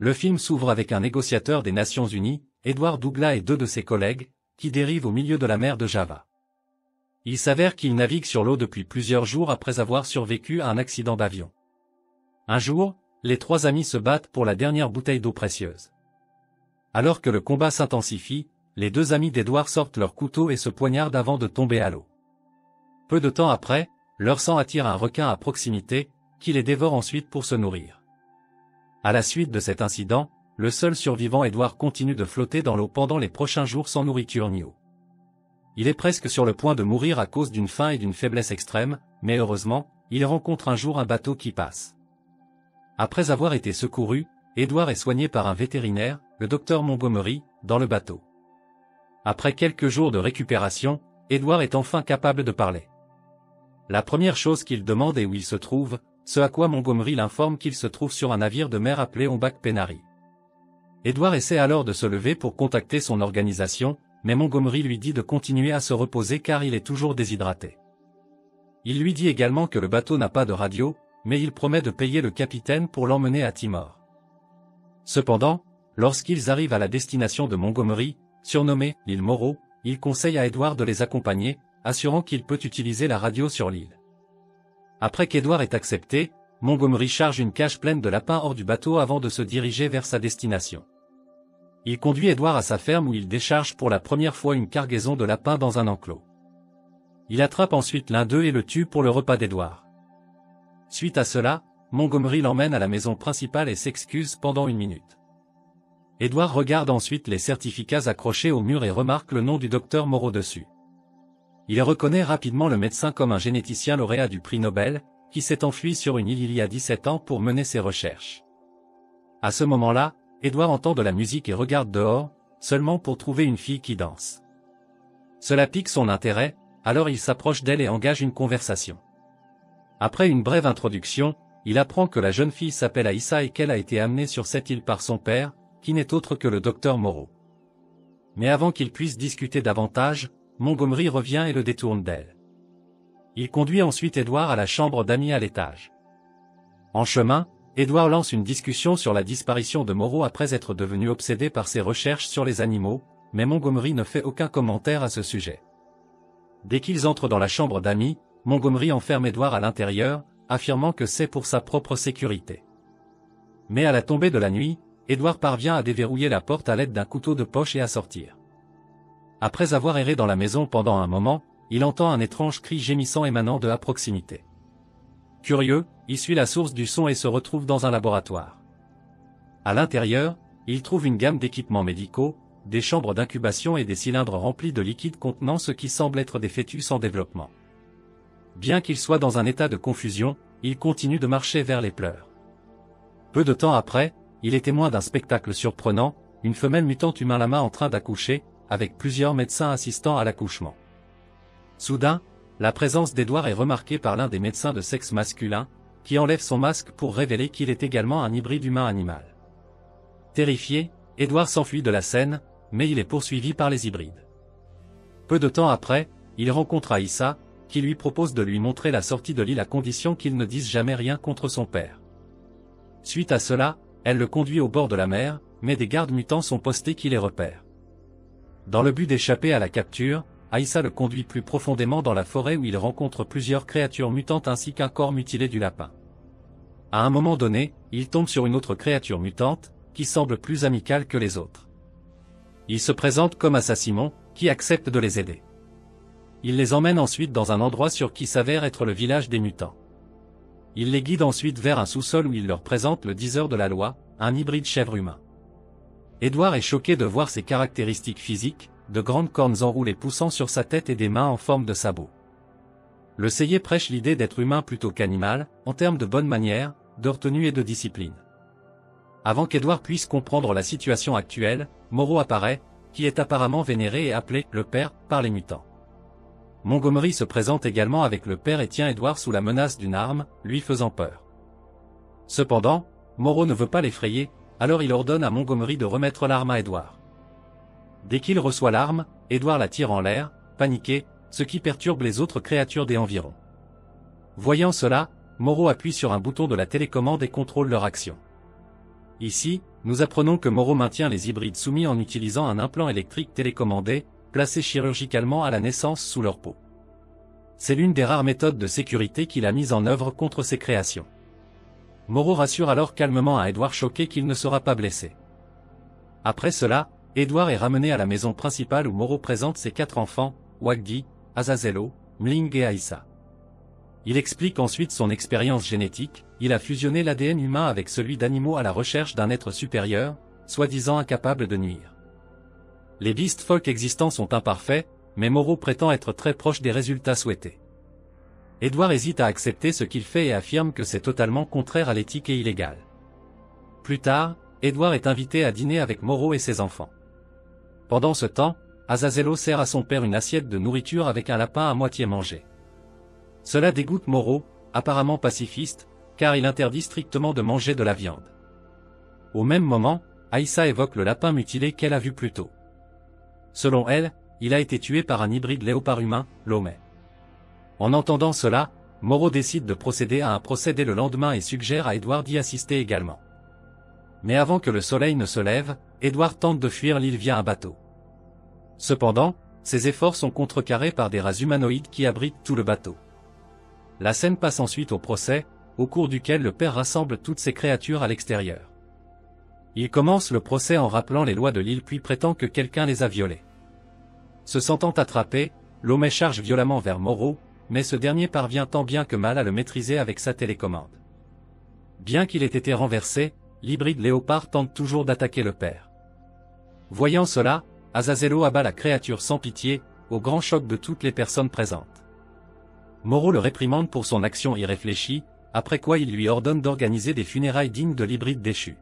Le film s'ouvre avec un négociateur des Nations Unies, Edward Douglas et deux de ses collègues, qui dérivent au milieu de la mer de Java. Il s'avère qu'ils naviguent sur l'eau depuis plusieurs jours après avoir survécu à un accident d'avion. Un jour, les trois amis se battent pour la dernière bouteille d'eau précieuse. Alors que le combat s'intensifie, les deux amis d'Edward sortent leurs couteaux et se poignardent avant de tomber à l'eau. Peu de temps après, leur sang attire un requin à proximité, qui les dévore ensuite pour se nourrir. À la suite de cet incident, le seul survivant Edward continue de flotter dans l'eau pendant les prochains jours sans nourriture ni eau. Il est presque sur le point de mourir à cause d'une faim et d'une faiblesse extrême, mais heureusement, il rencontre un jour un bateau qui passe. Après avoir été secouru, Edward est soigné par un vétérinaire, le docteur Montgomery, dans le bateau. Après quelques jours de récupération, Edward est enfin capable de parler. La première chose qu'il demande est où il se trouve, ce à quoi Montgomery l'informe qu'il se trouve sur un navire de mer appelé Ombak Penary. Edward essaie alors de se lever pour contacter son organisation, mais Montgomery lui dit de continuer à se reposer car il est toujours déshydraté. Il lui dit également que le bateau n'a pas de radio, mais il promet de payer le capitaine pour l'emmener à Timor. Cependant, lorsqu'ils arrivent à la destination de Montgomery, surnommée l'île Moreau, il conseille à Edward de les accompagner, assurant qu'il peut utiliser la radio sur l'île. Après qu'Edward ait accepté, Montgomery charge une cage pleine de lapins hors du bateau avant de se diriger vers sa destination. Il conduit Edward à sa ferme où il décharge pour la première fois une cargaison de lapins dans un enclos. Il attrape ensuite l'un d'eux et le tue pour le repas d'Edward. Suite à cela, Montgomery l'emmène à la maison principale et s'excuse pendant 1 minute. Edward regarde ensuite les certificats accrochés au mur et remarque le nom du docteur Moreau dessus. Il reconnaît rapidement le médecin comme un généticien lauréat du prix Nobel, qui s'est enfui sur une île il y a 17 ans pour mener ses recherches. À ce moment-là, Edward entend de la musique et regarde dehors, seulement pour trouver une fille qui danse. Cela pique son intérêt, alors il s'approche d'elle et engage une conversation. Après une brève introduction, il apprend que la jeune fille s'appelle Aïssa et qu'elle a été amenée sur cette île par son père, qui n'est autre que le docteur Moreau. Mais avant qu'il puisse discuter davantage, Montgomery revient et le détourne d'elle. Il conduit ensuite Edward à la chambre d'amis à l'étage. En chemin, Edward lance une discussion sur la disparition de Moreau après être devenu obsédé par ses recherches sur les animaux, mais Montgomery ne fait aucun commentaire à ce sujet. Dès qu'ils entrent dans la chambre d'amis, Montgomery enferme Edward à l'intérieur, affirmant que c'est pour sa propre sécurité. Mais à la tombée de la nuit, Edward parvient à déverrouiller la porte à l'aide d'un couteau de poche et à sortir. Après avoir erré dans la maison pendant un moment, il entend un étrange cri gémissant émanant de à proximité. Curieux, il suit la source du son et se retrouve dans un laboratoire. À l'intérieur, il trouve une gamme d'équipements médicaux, des chambres d'incubation et des cylindres remplis de liquide contenant ce qui semble être des fœtus en développement. Bien qu'il soit dans un état de confusion, il continue de marcher vers les pleurs. Peu de temps après, il est témoin d'un spectacle surprenant, une femelle mutante humain lama en train d'accoucher, avec plusieurs médecins assistant à l'accouchement. Soudain, la présence d'Edward est remarquée par l'un des médecins de sexe masculin, qui enlève son masque pour révéler qu'il est également un hybride humain-animal. Terrifié, Edward s'enfuit de la scène, mais il est poursuivi par les hybrides. Peu de temps après, il rencontre Aïssa, qui lui propose de lui montrer la sortie de l'île à condition qu'il ne dise jamais rien contre son père. Suite à cela, elle le conduit au bord de la mer, mais des gardes mutants sont postés qui les repèrent. Dans le but d'échapper à la capture, Aïssa le conduit plus profondément dans la forêt où il rencontre plusieurs créatures mutantes ainsi qu'un corps mutilé du lapin. À un moment donné, il tombe sur une autre créature mutante, qui semble plus amicale que les autres. Il se présente comme Assassimon, qui accepte de les aider. Il les emmène ensuite dans un endroit sur qui s'avère être le village des mutants. Il les guide ensuite vers un sous-sol où il leur présente le diseur de la loi, un hybride chèvre-humain. Edward est choqué de voir ses caractéristiques physiques, de grandes cornes enroulées poussant sur sa tête et des mains en forme de sabots. Le Seyé prêche l'idée d'être humain plutôt qu'animal, en termes de bonne manière, de retenue et de discipline. Avant qu'Edward puisse comprendre la situation actuelle, Moreau apparaît, qui est apparemment vénéré et appelé « le père » par les mutants. Montgomery se présente également avec le père et tient Edward sous la menace d'une arme, lui faisant peur. Cependant, Moreau ne veut pas l'effrayer, alors il ordonne à Montgomery de remettre l'arme à Edward. Dès qu'il reçoit l'arme, Edward la tire en l'air, paniqué, ce qui perturbe les autres créatures des environs. Voyant cela, Moreau appuie sur un bouton de la télécommande et contrôle leur action. Ici, nous apprenons que Moreau maintient les hybrides soumis en utilisant un implant électrique télécommandé, placé chirurgicalement à la naissance sous leur peau. C'est l'une des rares méthodes de sécurité qu'il a mise en œuvre contre ses créations. Moreau rassure alors calmement à Edward choqué qu'il ne sera pas blessé. Après cela, Edward est ramené à la maison principale où Moreau présente ses 4 enfants, Wagdi, Azazello, Mling et Aïssa. Il explique ensuite son expérience génétique, il a fusionné l'ADN humain avec celui d'animaux à la recherche d'un être supérieur, soi-disant incapable de nuire. Les beast folk existants sont imparfaits, mais Moreau prétend être très proche des résultats souhaités. Edward hésite à accepter ce qu'il fait et affirme que c'est totalement contraire à l'éthique et illégal. Plus tard, Edward est invité à dîner avec Moreau et ses enfants. Pendant ce temps, Azazello sert à son père une assiette de nourriture avec un lapin à moitié mangé. Cela dégoûte Moreau, apparemment pacifiste, car il interdit strictement de manger de la viande. Au même moment, Aïssa évoque le lapin mutilé qu'elle a vu plus tôt. Selon elle, il a été tué par un hybride léopard humain, Lomé. En entendant cela, Moreau décide de procéder à un procès dès le lendemain et suggère à Edward d'y assister également. Mais avant que le soleil ne se lève, Edward tente de fuir l'île via un bateau. Cependant, ses efforts sont contrecarrés par des rats humanoïdes qui abritent tout le bateau. La scène passe ensuite au procès, au cours duquel le père rassemble toutes ces créatures à l'extérieur. Il commence le procès en rappelant les lois de l'île puis prétend que quelqu'un les a violées. Se sentant attrapé, Lomé charge violemment vers Moreau, mais ce dernier parvient tant bien que mal à le maîtriser avec sa télécommande. Bien qu'il ait été renversé, l'hybride léopard tente toujours d'attaquer le père. Voyant cela, Azazello abat la créature sans pitié, au grand choc de toutes les personnes présentes. Moreau le réprimande pour son action irréfléchie, après quoi il lui ordonne d'organiser des funérailles dignes de l'hybride déchu.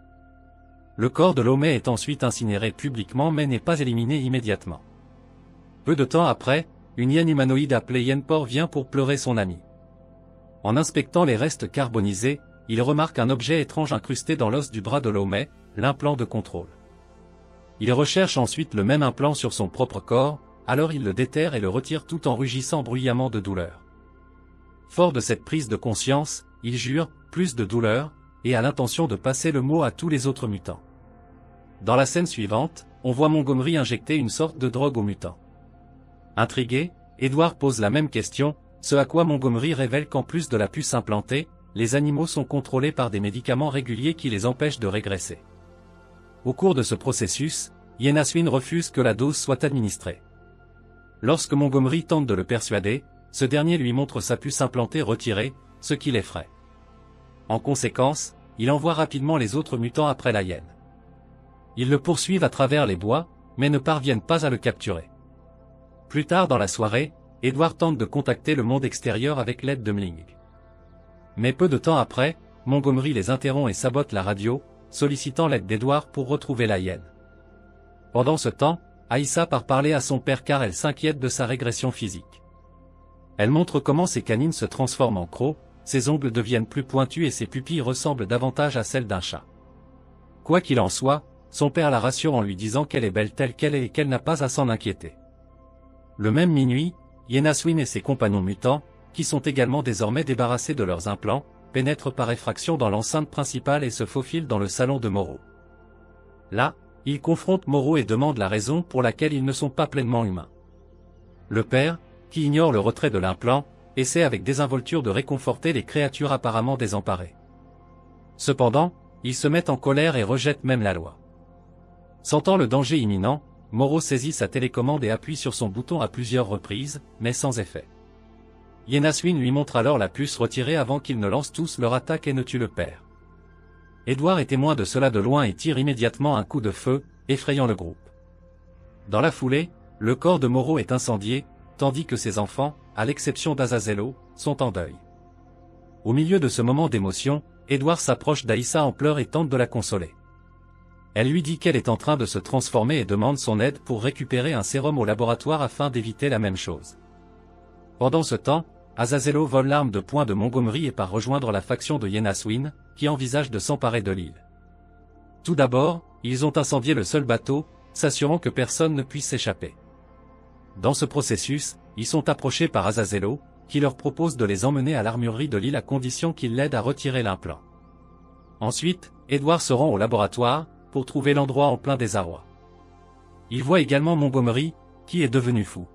Le corps de Lomé est ensuite incinéré publiquement mais n'est pas éliminé immédiatement. Peu de temps après, une hyène humanoïde appelée Yenpor vient pour pleurer son ami. En inspectant les restes carbonisés, il remarque un objet étrange incrusté dans l'os du bras de Lomé, l'implant de contrôle. Il recherche ensuite le même implant sur son propre corps, alors il le déterre et le retire tout en rugissant bruyamment de douleur. Fort de cette prise de conscience, il jure, plus de douleur, et a l'intention de passer le mot à tous les autres mutants. Dans la scène suivante, on voit Montgomery injecter une sorte de drogue aux mutants. Intrigué, Edward pose la même question, ce à quoi Montgomery révèle qu'en plus de la puce implantée, les animaux sont contrôlés par des médicaments réguliers qui les empêchent de régresser. Au cours de ce processus, Yenaswin refuse que la dose soit administrée. Lorsque Montgomery tente de le persuader, ce dernier lui montre sa puce implantée retirée, ce qui l'effraie. En conséquence, il envoie rapidement les autres mutants après la hyène. Ils le poursuivent à travers les bois, mais ne parviennent pas à le capturer. Plus tard dans la soirée, Edward tente de contacter le monde extérieur avec l'aide de Mling. Mais peu de temps après, Montgomery les interrompt et sabote la radio, sollicitant l'aide d'Edward pour retrouver la hyène. Pendant ce temps, Aïssa part parler à son père car elle s'inquiète de sa régression physique. Elle montre comment ses canines se transforment en crocs, ses ongles deviennent plus pointus et ses pupilles ressemblent davantage à celles d'un chat. Quoi qu'il en soit, son père la rassure en lui disant qu'elle est belle telle qu'elle est et qu'elle n'a pas à s'en inquiéter. Le même minuit, Yenaswin et ses compagnons mutants, qui sont également désormais débarrassés de leurs implants, pénètrent par effraction dans l'enceinte principale et se faufilent dans le salon de Moreau. Là, ils confrontent Moreau et demandent la raison pour laquelle ils ne sont pas pleinement humains. Le père, qui ignore le retrait de l'implant, essaie avec désinvolture de réconforter les créatures apparemment désemparées. Cependant, ils se mettent en colère et rejettent même la loi. Sentant le danger imminent, Moreau saisit sa télécommande et appuie sur son bouton à plusieurs reprises, mais sans effet. Yenaswin lui montre alors la puce retirée avant qu'ils ne lancent tous leur attaque et ne tuent le père. Edward est témoin de cela de loin et tire immédiatement un coup de feu, effrayant le groupe. Dans la foulée, le corps de Moreau est incendié, tandis que ses enfants, à l'exception d'Azazello, sont en deuil. Au milieu de ce moment d'émotion, Edward s'approche d'Aïssa en pleurs et tente de la consoler. Elle lui dit qu'elle est en train de se transformer et demande son aide pour récupérer un sérum au laboratoire afin d'éviter la même chose. Pendant ce temps, Azazello vole l'arme de poing de Montgomery et part rejoindre la faction de Yenaswin, qui envisage de s'emparer de l'île. Tout d'abord, ils ont incendié le seul bateau, s'assurant que personne ne puisse s'échapper. Dans ce processus, ils sont approchés par Azazello, qui leur propose de les emmener à l'armurerie de l'île à condition qu'ils l'aident à retirer l'implant. Ensuite, Edward se rend au laboratoire, pour trouver l'endroit en plein désarroi. Il voit également Montgomery, qui est devenu fou.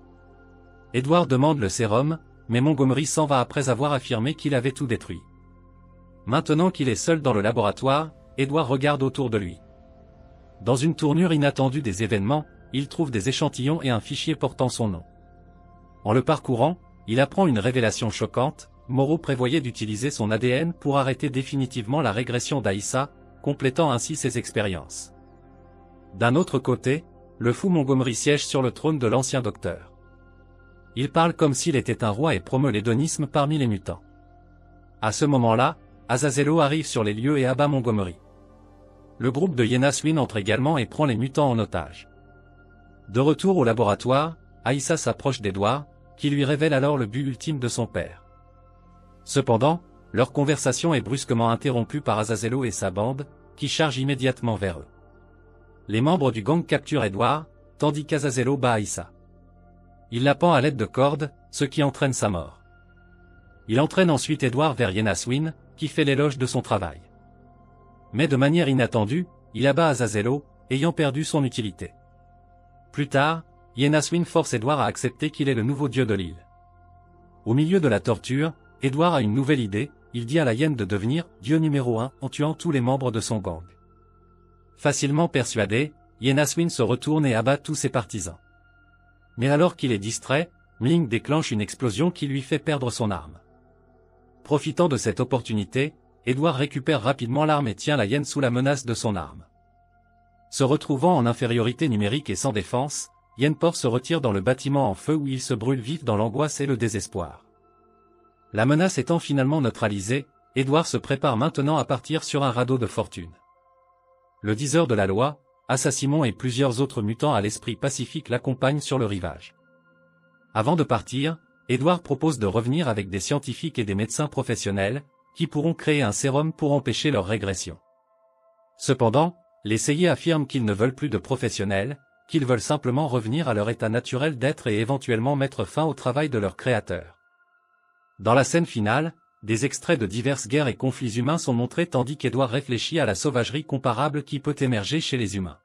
Edward demande le sérum, mais Montgomery s'en va après avoir affirmé qu'il avait tout détruit. Maintenant qu'il est seul dans le laboratoire, Edward regarde autour de lui. Dans une tournure inattendue des événements, il trouve des échantillons et un fichier portant son nom. En le parcourant, il apprend une révélation choquante: Moreau prévoyait d'utiliser son ADN pour arrêter définitivement la régression d'Aïssa, complétant ainsi ses expériences. D'un autre côté, le fou Montgomery siège sur le trône de l'ancien docteur. Il parle comme s'il était un roi et promeut l'hédonisme parmi les mutants. À ce moment-là, Azazello arrive sur les lieux et abat Montgomery. Le groupe de Yenaswin entre également et prend les mutants en otage. De retour au laboratoire, Aïssa s'approche d'Edward, qui lui révèle alors le but ultime de son père. Cependant, leur conversation est brusquement interrompue par Azazello et sa bande, qui chargent immédiatement vers eux. Les membres du gang capturent Edward, tandis qu'Azazello bat Aïssa. Il la pend à l'aide de cordes, ce qui entraîne sa mort. Il entraîne ensuite Edward vers Yenaswin, qui fait l'éloge de son travail. Mais de manière inattendue, il abat Azazello, ayant perdu son utilité. Plus tard, Yenaswin force Edward à accepter qu'il est le nouveau dieu de l'île. Au milieu de la torture, Edward a une nouvelle idée: il dit à la hyène de devenir dieu numéro 1 en tuant tous les membres de son gang. Facilement persuadé, Yenaswin se retourne et abat tous ses partisans. Mais alors qu'il est distrait, Ming déclenche une explosion qui lui fait perdre son arme. Profitant de cette opportunité, Edward récupère rapidement l'arme et tient la hyène sous la menace de son arme. Se retrouvant en infériorité numérique et sans défense, Yenpor se retire dans le bâtiment en feu où il se brûle vif dans l'angoisse et le désespoir. La menace étant finalement neutralisée, Edward se prépare maintenant à partir sur un radeau de fortune. Le diseur de la loi, Assassimon et plusieurs autres mutants à l'esprit pacifique l'accompagnent sur le rivage. Avant de partir, Edward propose de revenir avec des scientifiques et des médecins professionnels, qui pourront créer un sérum pour empêcher leur régression. Cependant, les Seyers affirment qu'ils ne veulent plus de professionnels, qu'ils veulent simplement revenir à leur état naturel d'être et éventuellement mettre fin au travail de leur créateur. Dans la scène finale, des extraits de diverses guerres et conflits humains sont montrés tandis qu'Edward réfléchit à la sauvagerie comparable qui peut émerger chez les humains.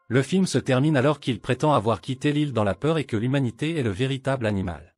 Le film se termine alors qu'il prétend avoir quitté l'île dans la peur et que l'humanité est le véritable animal.